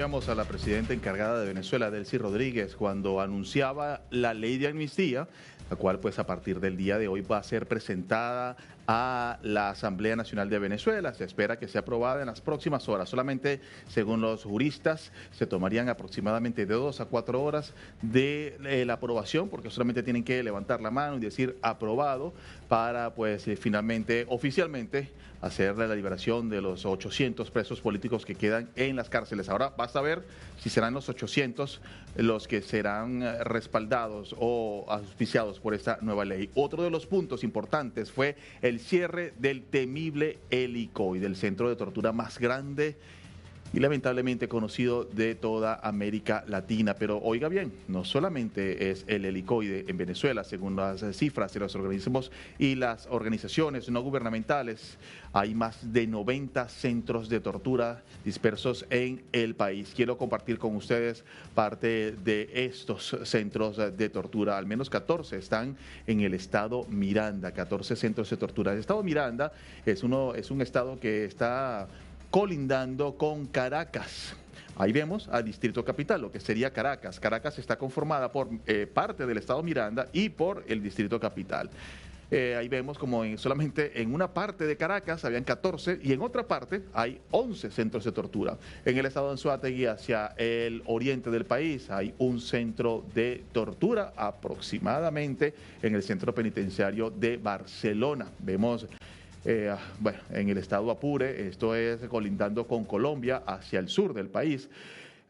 Vamos a la presidenta encargada de Venezuela, Delcy Rodríguez, cuando anunciaba la ley de amnistía, la cual pues a partir del día de hoy va a ser presentada a la Asamblea Nacional de Venezuela. Se espera que sea aprobada en las próximas horas. Solamente, según los juristas, se tomarían aproximadamente de 2 a 4 horas de la aprobación, porque solamente tienen que levantar la mano y decir aprobado para pues finalmente, oficialmente, hacer la liberación de los 800 presos políticos que quedan en las cárceles. Ahora basta ver si serán los 800 los que serán respaldados o auspiciados por esta nueva ley. Otro de los puntos importantes fue el cierre del temible Helicoide, del centro de tortura más grande y lamentablemente conocido de toda América Latina. Pero oiga bien, no solamente es el Helicoide en Venezuela, según las cifras de los organismos y las organizaciones no gubernamentales, hay más de 90 centros de tortura dispersos en el país. Quiero compartir con ustedes parte de estos centros de tortura. Al menos 14 están en el estado Miranda, 14 centros de tortura. El estado Miranda es un estado que está colindando con Caracas. Ahí vemos al Distrito Capital, lo que sería Caracas. Caracas está conformada por parte del estado Miranda y por el Distrito Capital. Ahí vemos como solamente en una parte de Caracas habían 14 y en otra parte hay 11 centros de tortura. En el estado de Anzoátegui, hacia el oriente del país, hay un centro de tortura aproximadamente en el centro penitenciario de Barcelona. Vemos en el estado Apure, esto es colindando con Colombia, hacia el sur del país,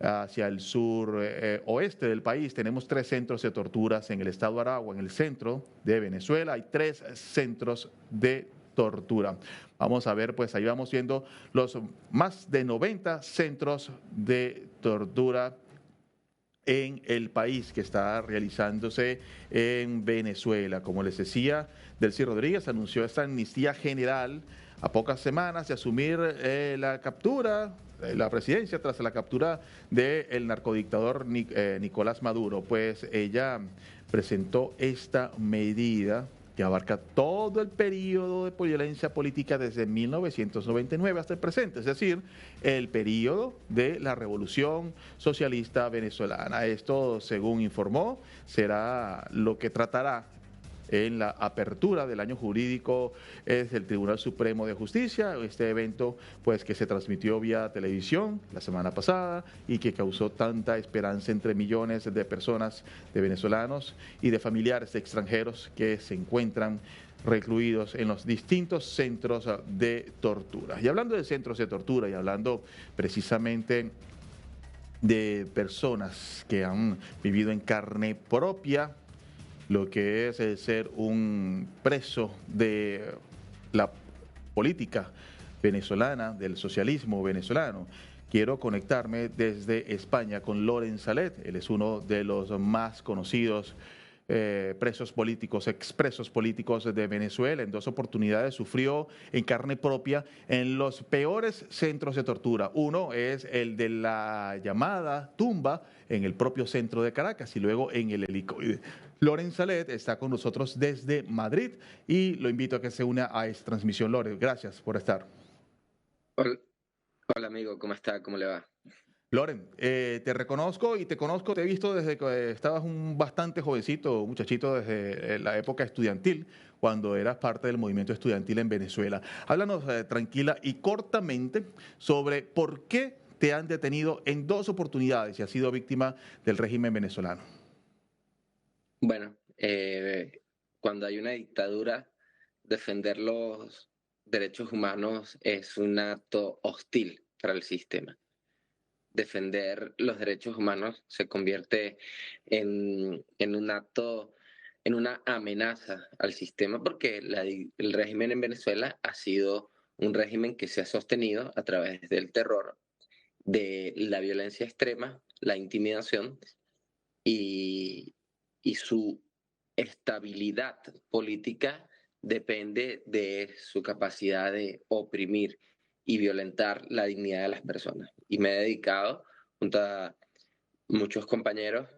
hacia el sur oeste del país, tenemos 3 centros de torturas. En el estado Aragua, en el centro de Venezuela, hay 3 centros de tortura. Vamos a ver, pues ahí vamos viendo los más de 90 centros de tortura en el país que está realizándose en Venezuela. Como les decía, Delcy Rodríguez anunció esta amnistía general a pocas semanas de asumir la captura, la presidencia tras la captura del narcodictador Nicolás Maduro. Pues ella presentó esta medida que abarca todo el periodo de violencia política desde 1999 hasta el presente, es decir, el periodo de la Revolución Socialista Venezolana. Esto, según informó, será lo que tratará en la apertura del año jurídico es el Tribunal Supremo de Justicia, este evento pues que se transmitió vía televisión la semana pasada y que causó tanta esperanza entre millones de personas, de venezolanos y de familiares de extranjeros que se encuentran recluidos en los distintos centros de tortura. Y hablando de centros de tortura y hablando precisamente de personas que han vivido en carne propia lo que es ser un preso de la política venezolana, del socialismo venezolano. Quiero conectarme desde España con Loren Salet. Él es uno de los más conocidos presos políticos, expresos políticos de Venezuela. En 2 oportunidades sufrió en carne propia en los peores centros de tortura. Uno es el de la llamada tumba en el propio centro de Caracas y luego en el Helicoide. Loren Salet está con nosotros desde Madrid y lo invito a que se una a esta transmisión. Loren, gracias por estar. Hola, hola amigo, ¿cómo está? ¿Cómo le va? Loren, te reconozco y te conozco, te he visto desde que estabas un bastante jovencito, muchachito, desde la época estudiantil, cuando eras parte del movimiento estudiantil en Venezuela. Háblanos tranquila y cortamente sobre por qué te han detenido en 2 oportunidades y has sido víctima del régimen venezolano. Bueno, cuando hay una dictadura, defender los derechos humanos es un acto hostil para el sistema. Defender los derechos humanos se convierte en un acto, en una amenaza al sistema, porque el régimen en Venezuela ha sido un régimen que se ha sostenido a través del terror, de la violencia extrema, la intimidación y, y su estabilidad política depende de su capacidad de oprimir y violentar la dignidad de las personas. Y me he dedicado, junto a muchos compañeros,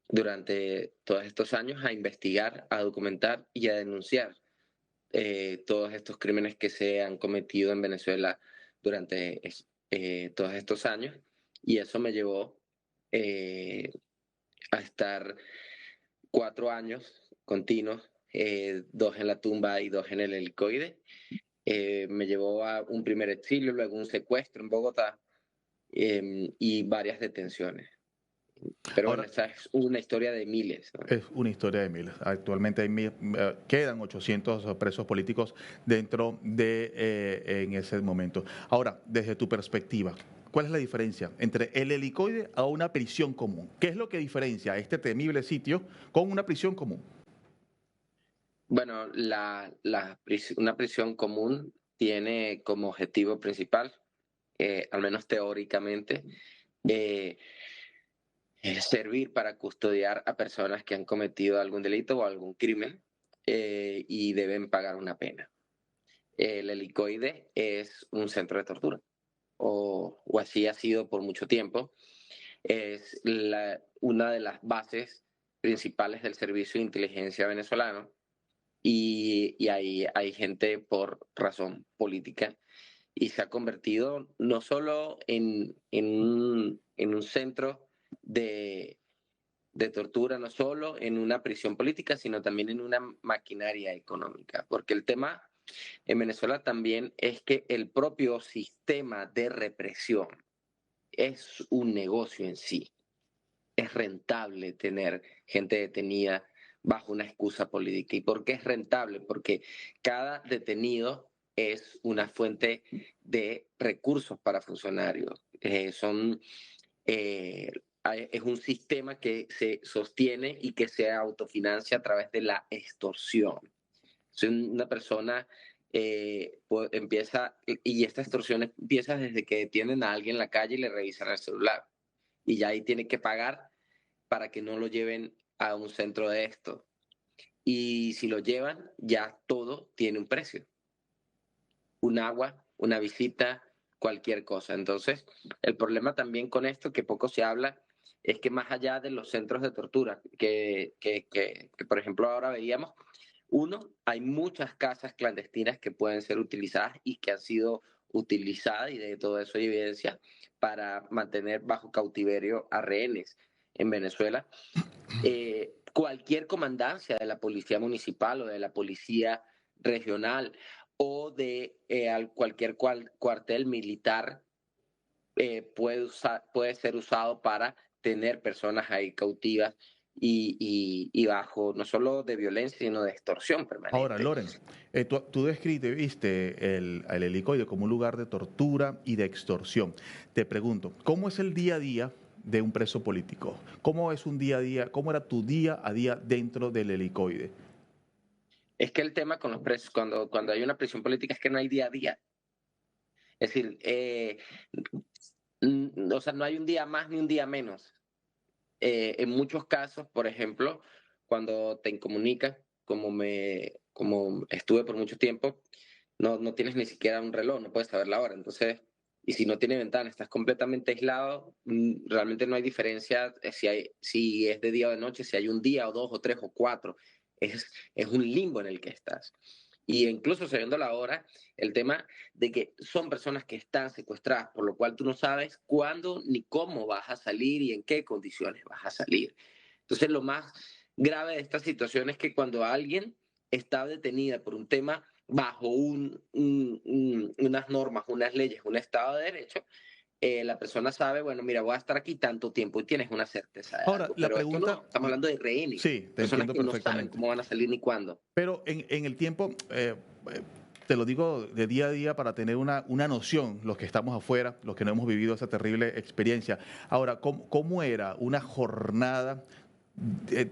durante todos estos años a investigar, a documentar y a denunciar todos estos crímenes que se han cometido en Venezuela durante todos estos años. y eso me llevó a estar 4 años continuos, 2 en la tumba y 2 en el helicoide. Me llevó a un primer exilio, luego un secuestro en Bogotá, y varias detenciones. Pero bueno, Ahora, esa es una historia de miles, ¿no? es una historia de miles. Actualmente quedan 800 presos políticos dentro de en ese momento. Ahora, desde tu perspectiva, ¿cuál es la diferencia entre el helicoide a una prisión común? ¿Qué es lo que diferencia este temible sitio con una prisión común? Bueno, una prisión común tiene como objetivo principal, al menos teóricamente, eh, servir para custodiar a personas que han cometido algún delito o algún crimen, y deben pagar una pena. El helicoide es un centro de tortura, o así ha sido por mucho tiempo. Es una de las bases principales del servicio de inteligencia venezolano, y ahí hay gente por razón política, y se ha convertido no solo en un centro de, de tortura, no solo en una prisión política, sino también en una maquinaria económica, porque el tema en Venezuela también es que el propio sistema de represión es un negocio en sí. Es rentable tener gente detenida bajo una excusa política. ¿Y por qué es rentable? Porque cada detenido es una fuente de recursos para funcionarios. Eh, es un sistema que se sostiene y que se autofinancia a través de la extorsión. Si una persona empieza, y esta extorsión empieza desde que detienen a alguien en la calle y le revisan el celular, y ya ahí tiene que pagar para que no lo lleven a un centro de esto. Y si lo llevan, ya todo tiene un precio. Un agua, una visita, cualquier cosa. Entonces, el problema también con esto, que poco se habla, es que más allá de los centros de tortura, que por ejemplo ahora veíamos, uno, hay muchas casas clandestinas que pueden ser utilizadas y que han sido utilizadas, y de todo eso hay evidencia, para mantener bajo cautiverio a rehenes en Venezuela. Cualquier comandancia de la policía municipal o de la policía regional o de cualquier cuartel militar puede ser usado para tener personas ahí cautivas y bajo no solo de violencia, sino de extorsión Ahora, permanente. Loren, tú describiste el helicoide como un lugar de tortura y de extorsión. Te pregunto, ¿cómo es el día a día de un preso político? ¿Cómo es un día a día? ¿Cómo era tu día a día dentro del helicoide? Es que el tema con los presos, cuando hay una prisión política, es que no hay día a día. Es decir, o sea, no hay un día más ni un día menos. En muchos casos, por ejemplo, cuando te incomunicas, como estuve por mucho tiempo, no tienes ni siquiera un reloj, no puedes saber la hora. Entonces, y si no tiene ventana, estás completamente aislado, realmente no hay diferencia si es de día o de noche, si hay un día o dos o tres o cuatro. Es un limbo en el que estás. Y incluso sabiendo la hora, el tema de que son personas que están secuestradas, por lo cual tú no sabes cuándo ni cómo vas a salir y en qué condiciones vas a salir. Entonces, lo más grave de esta situación es que cuando alguien está detenida por un tema bajo unas normas, unas leyes, un Estado de Derecho, la persona sabe, bueno, mira, voy a estar aquí tanto tiempo y tienes una certeza de Ahora, algo. la Pero esto pregunta, no, estamos hablando de rehenes, sí, te personas entiendo que no saben perfectamente. cómo van a salir ni cuándo. Pero en el tiempo, te lo digo de día a día para tener una noción, los que estamos afuera, los que no hemos vivido esa terrible experiencia. Ahora, ¿cómo era una jornada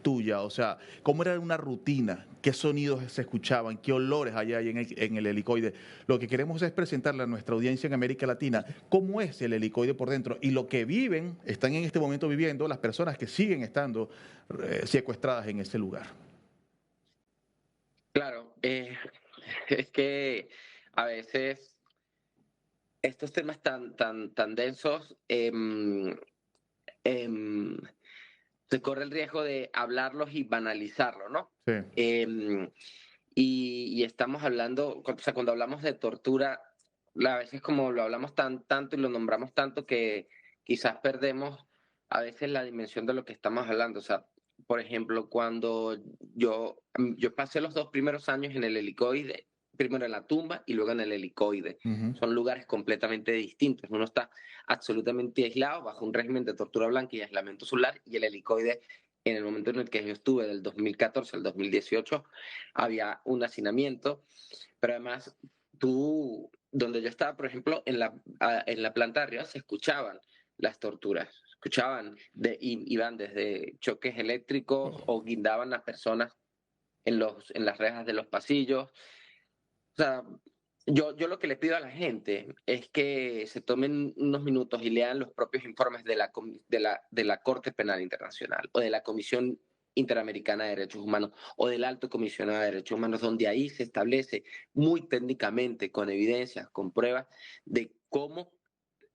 tuya? O sea, ¿cómo era una rutina? ¿Qué sonidos se escuchaban? ¿Qué olores hay ahí en el helicoide? Lo que queremos es presentarle a nuestra audiencia en América Latina cómo es el helicoide por dentro y lo que viven, están en este momento viviendo las personas que siguen estando secuestradas en ese lugar. Claro, es que a veces estos temas tan densos, em, se corre el riesgo de hablarlos y banalizarlos, ¿no? Sí. Em, y estamos hablando, o sea, cuando hablamos de tortura, a veces como lo hablamos tanto y lo nombramos tanto que quizás perdemos a veces la dimensión de lo que estamos hablando. O sea, por ejemplo, cuando yo pasé los 2 primeros años en el helicoide, primero en la tumba y luego en el helicoide. Ujú. Son lugares completamente distintos. Uno está absolutamente aislado bajo un régimen de tortura blanca y aislamiento solar, y el helicoide, en el momento en el que yo estuve, del 2014 al 2018, había un hacinamiento, pero además donde yo estaba, por ejemplo, en la planta de arriba se escuchaban las torturas, iban desde choques eléctricos o guindaban a personas en las rejas de los pasillos. O sea, yo lo que le pido a la gente es que se tomen unos minutos y lean los propios informes de la Corte Penal Internacional o de la Comisión Interamericana de Derechos Humanos o del Alto Comisionado de Derechos Humanos, donde ahí se establece muy técnicamente, con evidencias, con pruebas, de cómo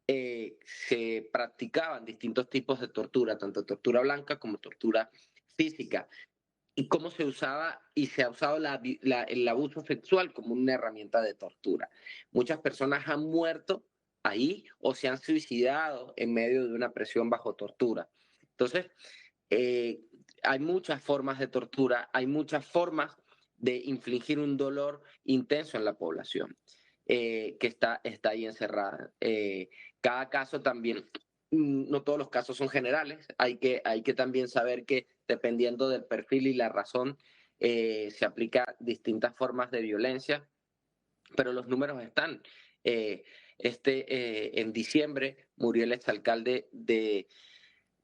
se practicaban distintos tipos de tortura, tanto tortura blanca como tortura física, y cómo se usaba y se ha usado el abuso sexual como una herramienta de tortura. Muchas personas han muerto ahí o se han suicidado en medio de una presión bajo tortura. Entonces, eh, hay muchas formas de tortura, hay muchas formas de infligir un dolor intenso en la población que está ahí encerrada. Cada caso también, no todos los casos son generales, hay que también saber que dependiendo del perfil y la razón, se aplica distintas formas de violencia, pero los números están. Eh, en diciembre murió el exalcalde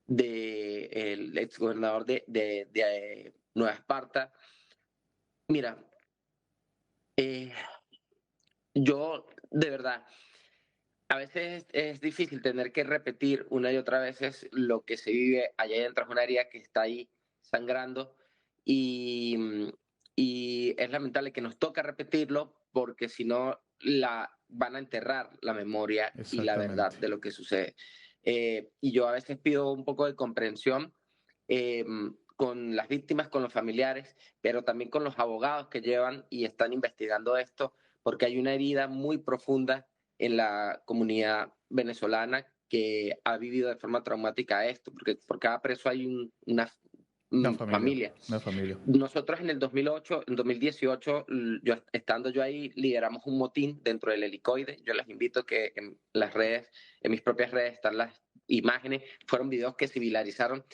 el exgobernador de Nueva Esparta. Mira, eh, yo de verdad, a veces es difícil tener que repetir una y otra vez lo que se vive allá adentro, es una herida que está ahí sangrando, y, y es lamentable que nos toca repetirlo porque si no van a enterrar la memoria y la verdad Exactamente. de lo que sucede. Y yo a veces pido un poco de comprensión eh, con las víctimas, con los familiares, pero también con los abogados que llevan y están investigando esto, porque hay una herida muy profunda en la comunidad venezolana que ha vivido de forma traumática esto, porque por cada preso hay Una una familia, familia. una familia. Nosotros en el 2008, en 2018, estando yo ahí, lideramos un motín dentro del helicoide. Yo les invito a que en las redes, en mis propias redes están las imágenes, fueron videos que se viralizaron.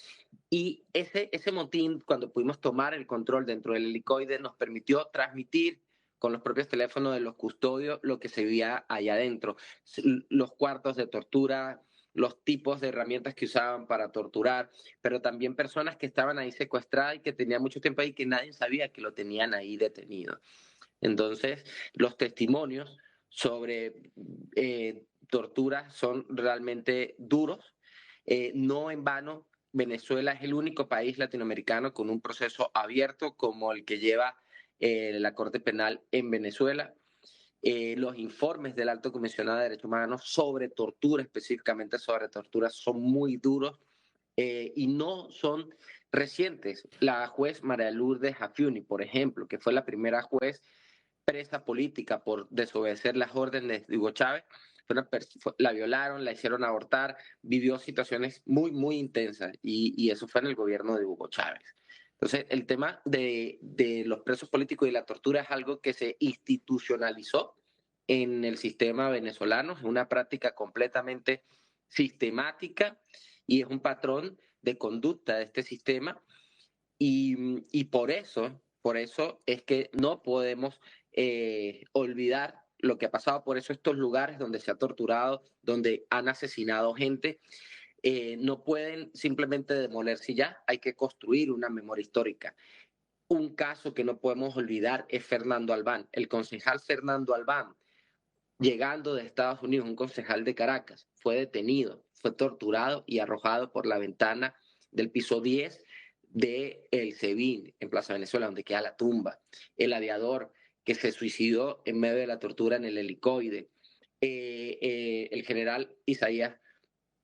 Y ese motín, cuando pudimos tomar el control dentro del helicoide, nos permitió transmitir con los propios teléfonos de los custodios lo que se vivía allá adentro, los cuartos de tortura, los tipos de herramientas que usaban para torturar, pero también personas que estaban ahí secuestradas y que tenían mucho tiempo ahí que nadie sabía que lo tenían ahí detenido. Entonces, los testimonios sobre tortura son realmente duros. No en vano, Venezuela es el único país latinoamericano con un proceso abierto como el que lleva la Corte Penal en Venezuela. Los informes del Alto Comisionado de Derechos Humanos sobre tortura, específicamente sobre tortura, son muy duros y no son recientes. La juez María Lourdes Afiuni, por ejemplo, que fue la primera juez presa política por desobedecer las órdenes de Hugo Chávez, la violaron, la hicieron abortar, vivió situaciones muy, muy intensas y eso fue en el gobierno de Hugo Chávez. Entonces, el tema de los presos políticos y la tortura es algo que se institucionalizó en el sistema venezolano, es una práctica completamente sistemática y es un patrón de conducta de este sistema y por eso es que no podemos olvidar lo que ha pasado, por eso estos lugares donde se ha torturado, donde han asesinado gente, no pueden simplemente demolerse ya, hay que construir una memoria histórica. Un caso que no podemos olvidar es Fernando Albán, el concejal Fernando Albán, llegando de Estados Unidos, un concejal de Caracas, fue detenido, fue torturado y arrojado por la ventana del piso 10 de El Sebin, en Plaza Venezuela, donde queda la tumba. El aviador que se suicidó en medio de la tortura en el helicoide. El general Isaías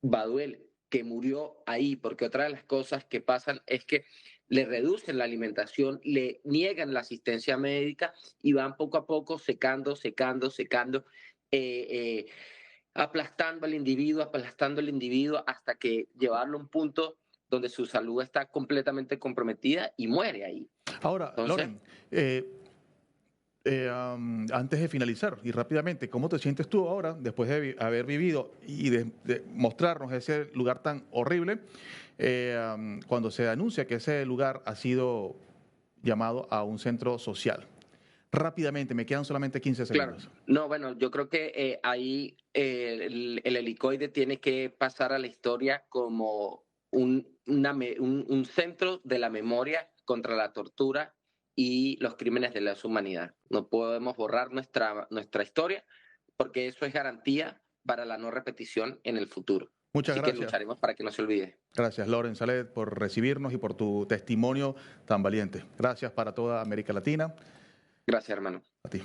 Baduel, que murió ahí, porque otra de las cosas que pasan es que le reducen la alimentación, le niegan la asistencia médica y van poco a poco secando, secando, secando. Eh, eh, aplastando al individuo hasta que llevarlo a un punto donde su salud está completamente comprometida y muere ahí. Ahora, Entonces, Loren, antes de finalizar y rápidamente, ¿cómo te sientes tú ahora después de haber vivido y de mostrarnos ese lugar tan horrible cuando se anuncia que ese lugar ha sido llamado a un centro social? Rápidamente, me quedan solamente 15 claro, segundos. no, bueno, yo creo que ahí el helicoide tiene que pasar a la historia como un centro de la memoria contra la tortura y los crímenes de lesa humanidad. No podemos borrar nuestra historia porque eso es garantía para la no repetición en el futuro. Muchas Así que gracias. lucharemos para que no se olvide. Gracias, Loren Salet, por recibirnos y por tu testimonio tan valiente. Gracias para toda América Latina. Gracias, hermano. A ti.